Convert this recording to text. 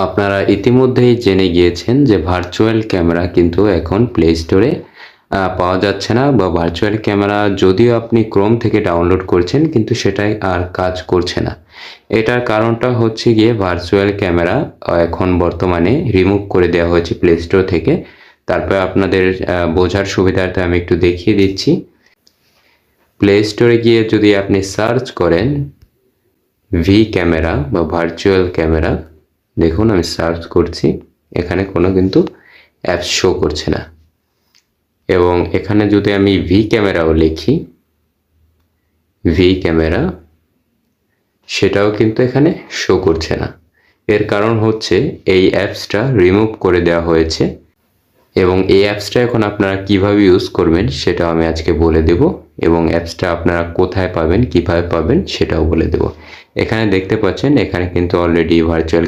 আপনারা ইতিমধ্যেই জেনে গিয়েছেন যে ভার্চুয়াল ক্যামেরা কিন্তু এখন প্লে স্টোরে পাওয়া যাচ্ছে না, বা ভার্চুয়াল ক্যামেরা যদিও আপনি ক্রোম থেকে ডাউনলোড করছেন কিন্তু সেটাই আর কাজ করছে না। এটার কারণটা হচ্ছে গিয়ে ভার্চুয়াল ক্যামেরা এখন বর্তমানে রিমুভ করে দেওয়া হয়েছে প্লে স্টোর থেকে। তারপর আপনাদের বোঝার সুবিধার্থে আমি একটু দেখিয়ে দিচ্ছি। প্লে স্টোরে গিয়ে যদি আপনি সার্চ করেন ভি ক্যামেরা বা ভার্চুয়াল ক্যামেরা, দেখুন আমি সার্চ করছি, এখানে কোনো কিন্তু অ্যাপস শো করছে না। এবং এখানে যদি আমি ভি ক্যামেরাও লিখি, ভি ক্যামেরা, সেটাও কিন্তু এখানে শো করছে না। এর কারণ হচ্ছে এই অ্যাপসটা রিমুভ করে দেওয়া হয়েছে। এবং এই অ্যাপসটা এখন আপনারা কিভাবে ইউজ করবেন সেটাও আমি আজকে বলে দেব, এবং অ্যাপসটা আপনারা কোথায় পাবেন, কিভাবে পাবেন সেটাও বলে দেব। এখানে দেখতে পাচ্ছেন এখানে কিন্তু অলরেডি ভার্চুয়াল